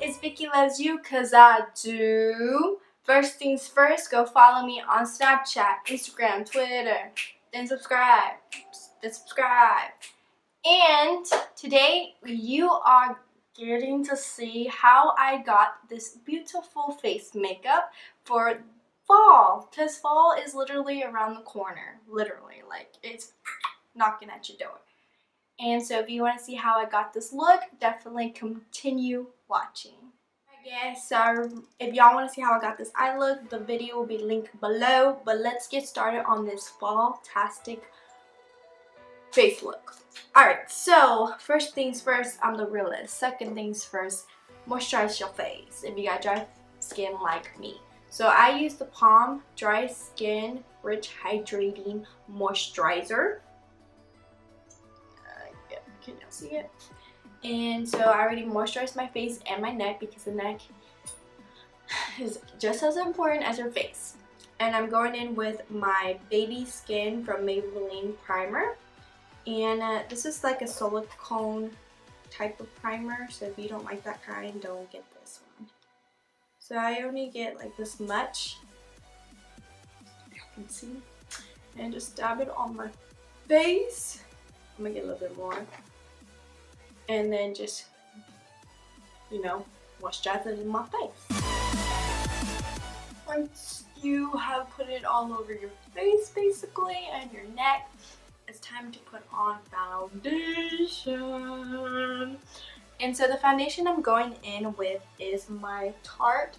it's Vicky Loves You cause I do. First things first, go follow me on Snapchat, Instagram, Twitter, then subscribe. And today you are getting to see how I got this beautiful face makeup for fall, because fall is literally around the corner. Literally, like it's knocking at your door. And so if you want to see how I got this look, definitely continue watching. I guess if y'all want to see how I got this eye look, the video will be linked below. But let's get started on this fall-tastic face look. Alright, so first things first, I'm the realist. Second things first, moisturize your face if you got dry skin like me. So I use the Palm Dry Skin Rich Hydrating Moisturizer. Can y'all see it? And so I already moisturized my face and my neck because the neck is just as important as your face. And I'm going in with my Baby Skin from Maybelline primer. And this is like a silicone type of primer, so if you don't like that kind, don't get this one. So I only get like this much, you can see, and just dab it on my face. I'm gonna get a little bit more. And then just, you know, moisturize it in my face. Once you have put it all over your face, basically, and your neck, it's time to put on foundation. And so the foundation I'm going in with is my Tarte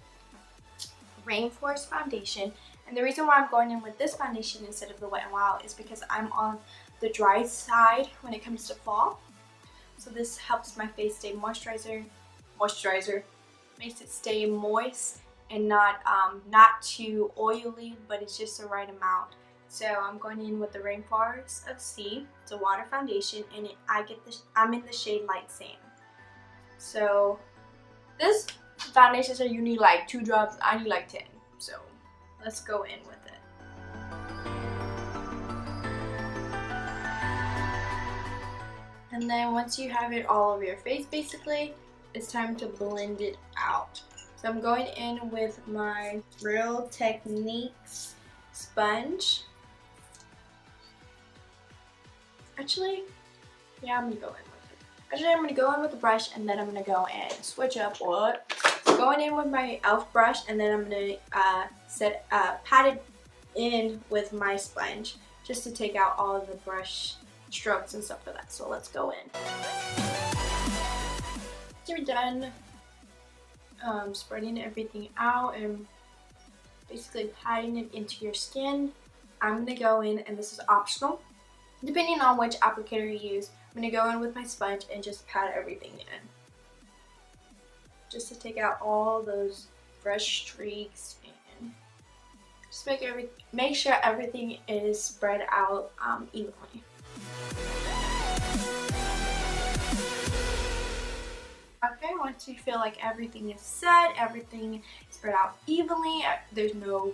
Rainforest foundation. And the reason why I'm going in with this foundation instead of the Wet n Wild is because I'm on the dry side when it comes to fall. So this helps my face stay moisturizer, makes it stay moist and not too oily, but it's just the right amount. So I'm going in with the Rainforest of Sea. It's a water foundation, and I'm in the shade Light Sand. So this foundation says you need like 2 drops. I need like 10. So let's go in with it. And then once you have it all over your face, basically, it's time to blend it out. So I'm going in with my Real Techniques sponge. Actually, yeah, I'm gonna go in with it. Actually, I'm gonna go in with the brush, and then I'm gonna go and switch up what. So going in with my e.l.f. brush, and then I'm gonna pat it in with my sponge just to take out all of the brush strokes and stuff for that. So let's go in. After you're done spreading everything out and basically patting it into your skin, I'm gonna go in, and this is optional depending on which applicator you use. I'm gonna go in with my sponge and just pat everything in, just to take out all those brush streaks and just make sure everything is spread out evenly. Okay, once you feel like everything is set, everything is spread out evenly, there's no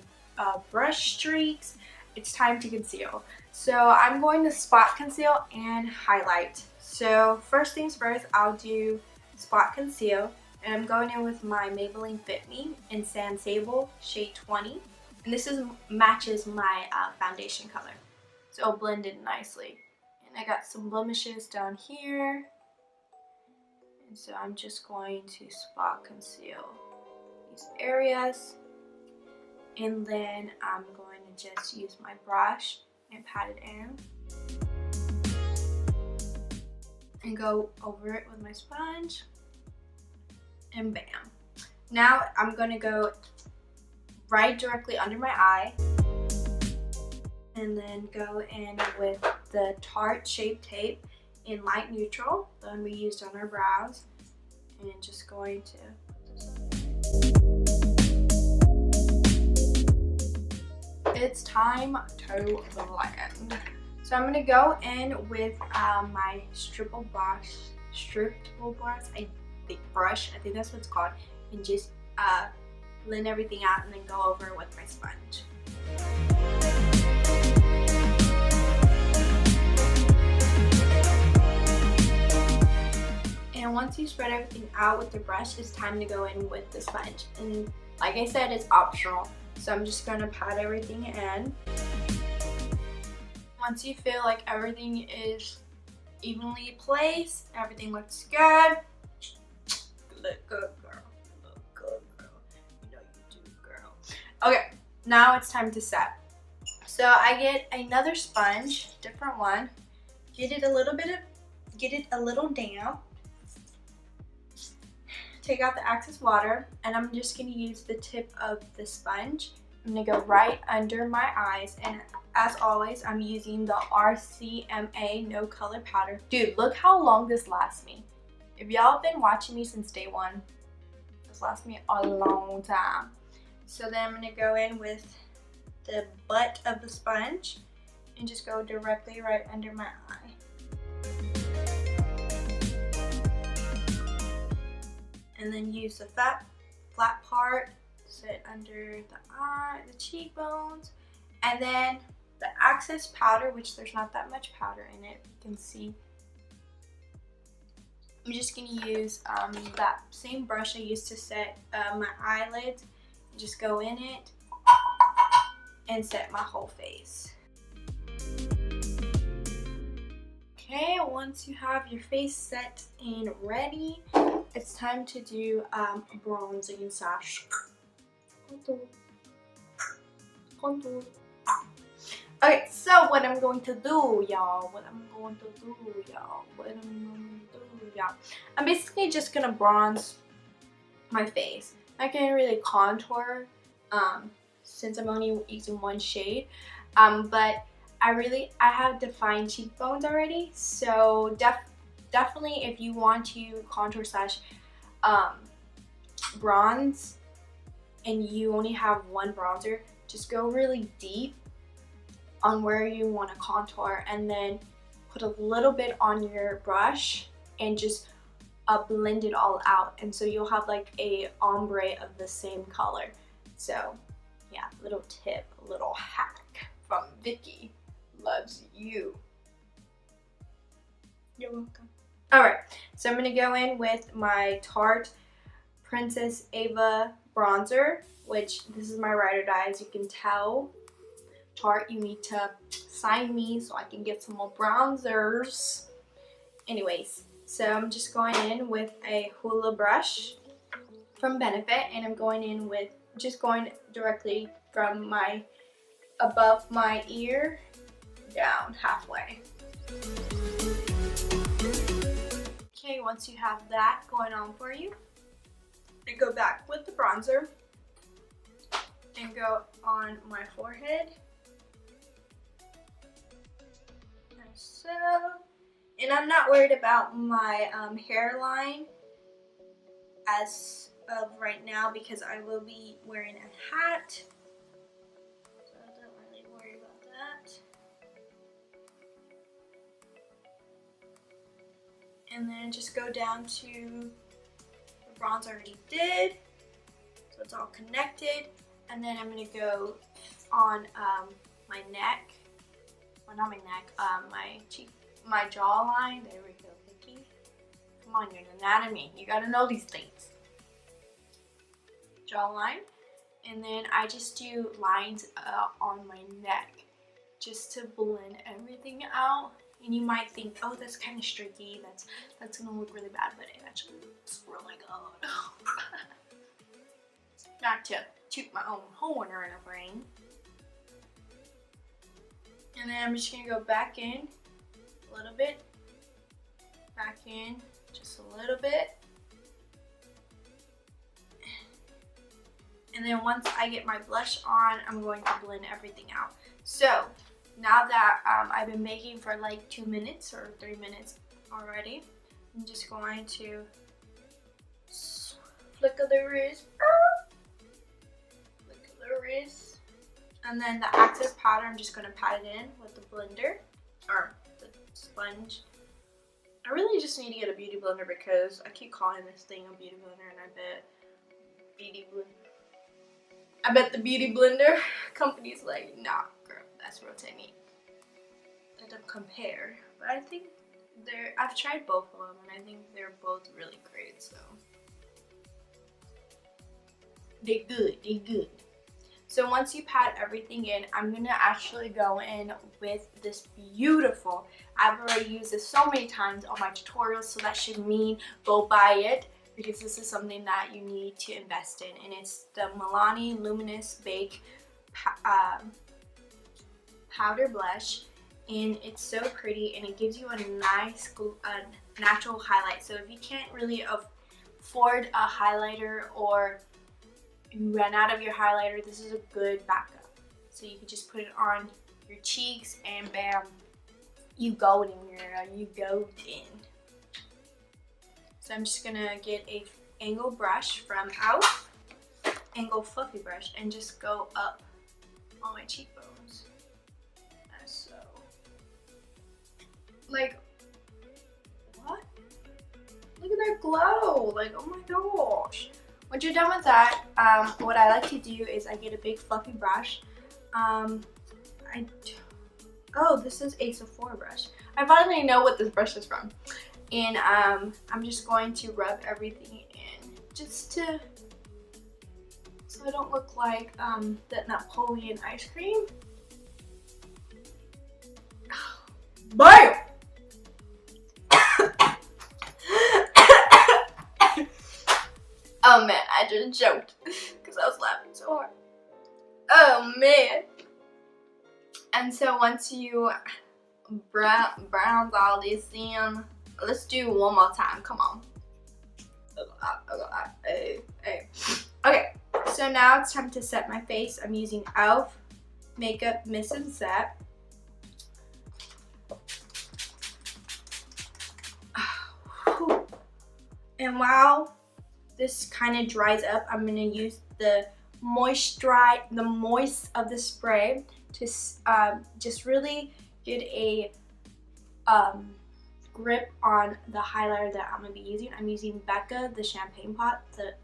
brush streaks, it's time to conceal. So I'm going to spot conceal and highlight. So first things first, I'll do spot conceal, and I'm going in with my Maybelline Fit Me in Sand Sable shade 20, and this matches my foundation color, so it'll blend in nicely. And I got some blemishes down here, and so I'm just going to spot conceal these areas, and then I'm going to just use my brush and pat it in and go over it with my sponge, and bam. Now I'm going to go right directly under my eye, and then go in with the Tarte Shape Tape in light neutral, the one we used on our brows, and just going to it's time to blend. So I'm gonna go in with my strippable brush, I think that's what it's called, and just blend everything out, and then go over with my sponge. And once you spread everything out with the brush, it's time to go in with the sponge. And like I said, it's optional. So I'm just gonna pat everything in. Once you feel like everything is evenly placed, everything looks good. Look good, girl. Look good, girl. You know you do, girl. Okay, now it's time to set. So I get another sponge, different one. Get it a little damp. Take out the excess water, and I'm just gonna use the tip of the sponge. I'm gonna go right under my eyes, and as always, I'm using the RCMA No Color Powder. Dude, look how long this lasts me. If y'all have been watching me since day one, this lasts me a long time. So then I'm gonna go in with the butt of the sponge and just go directly right under my eye. And then use the flat part, sit under the eye, the cheekbones, and then the excess powder, which there's not that much powder in it, you can see. I'm just gonna use that same brush I used to set my eyelids, just go in it and set my whole face. Okay, once you have your face set and ready, it's time to do bronzing sash. Contour. Okay, so what I'm going to do, y'all, I'm basically just gonna bronze my face. I can't really contour since I'm only using one shade, but I have defined cheekbones already, so definitely if you want to contour slash bronze and you only have one bronzer, just go really deep on where you want to contour and then put a little bit on your brush and just blend it all out, and so you'll have like a ombre of the same color. So yeah, little tip, little hack from Vicky. Loves you. You're welcome. Alright, so I'm going to go in with my Tarte Princess Ava bronzer, which this is my ride or die, as you can tell. Tarte, you need to sign me so I can get some more bronzers. Anyways, so I'm just going in with a hula brush from Benefit, and I'm going in with, just going directly from my, above my ear down halfway. Okay, once you have that going on for you, I go back with the bronzer and go on my forehead, like so. And I'm not worried about my hairline as of right now because I will be wearing a hat, so I don't really worry about that. And then just go down to the bronze I already did, so it's all connected. And then I'm gonna go on my neck, well not my neck, my cheek, my jawline. There we go, Vicky. Come on, you're an anatomy. You gotta know these things. Jawline, and then I just do lines on my neck just to blend everything out. And you might think, oh, that's kind of streaky, that's gonna look really bad, but it actually looks really good. Not to toot my own horn or anything. And then I'm just gonna go back in a little bit, back in just a little bit. And then once I get my blush on, I'm going to blend everything out. So now that I've been baking for like 2 minutes or 3 minutes already, I'm just going to flick of the wrist, flick of the wrist, and then the excess powder I'm just going to pat it in with the blender or the sponge. I really just need to get a beauty blender because I keep calling this thing a beauty blender, and I bet the beauty blender company's like, nah, girl, that's real tiny. That don't compare. But I think I've tried both of them and I think they're both really great, so they're good. So once you pat everything in, I'm gonna actually go in with this beautiful, I've already used this so many times on my tutorials, so that should mean go buy it, because this is something that you need to invest in, and it's the Milani Luminous Bake powder blush, and it's so pretty and it gives you a nice natural highlight. So if you can't really afford a highlighter or you ran out of your highlighter, this is a good backup. So you can just put it on your cheeks and bam, you golden, girl, you golden. So I'm just gonna get a angle brush from Elf, angle fluffy brush, and just go up on my cheekbones, as so. Like, what? Look at that glow, like, oh my gosh. Once you're done with that, what I like to do is I get a big fluffy brush. Oh, this is a Sephora brush. I finally know what this brush is from. And I'm just going to rub everything in, just to, so I don't look like that Napoleon ice cream. BAM! Oh man, I just choked because I was laughing so hard. Oh man. And so once you browns all this in, let's do one more time, come on. Okay, so now it's time to set my face. I'm using e.l.f. Makeup Mist and Set. And while this kind of dries up, I'm gonna use the moist of the spray to just really get a grip on the highlighter that I'm gonna be using. I'm using Becca, the champagne pot, the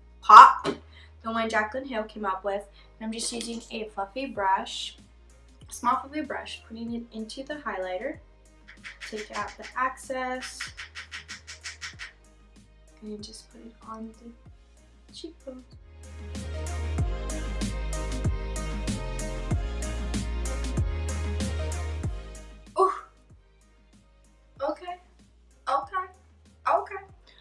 one Jaclyn Hill came up with, and I'm just using a fluffy brush, a small fluffy brush, putting it into the highlighter, take out the excess, and just put it on the cheekbones. Okay.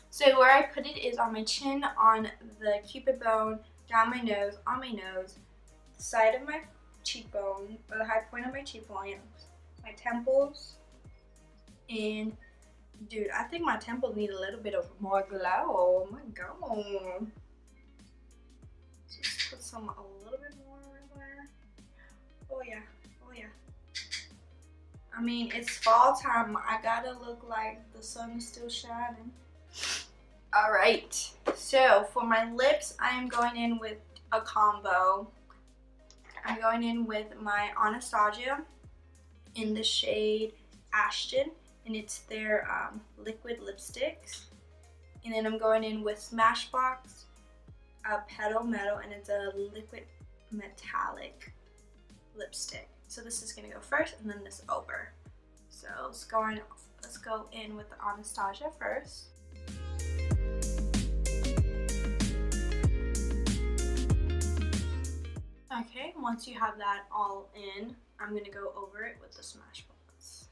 So where I put it is on my chin, on the cupid bone, down my nose, on my nose, the side of my cheekbone, or the high point of my cheekbone, my temples, and dude, I think my temples need a little bit of more glow. Oh my god. Just put some a little bit more right there. Oh yeah. I mean, it's fall time. I gotta look like the sun is still shining. Alright, so for my lips, I am going in with a combo. I'm going in with my Anastasia in the shade Ashton, and it's their liquid lipsticks. And then I'm going in with Smashbox Petal Metal, and it's a liquid metallic lipstick. So this is gonna go first, and then this over. So let's go in with the Anastasia first. Okay, once you have that all in, I'm gonna go over it with the Smashbox.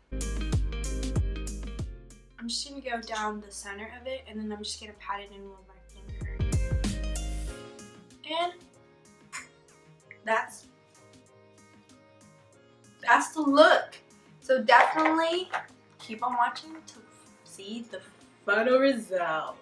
I'm just gonna go down the center of it, and then I'm just gonna pat it in with my finger. And that's the look. So definitely keep on watching to see the final result.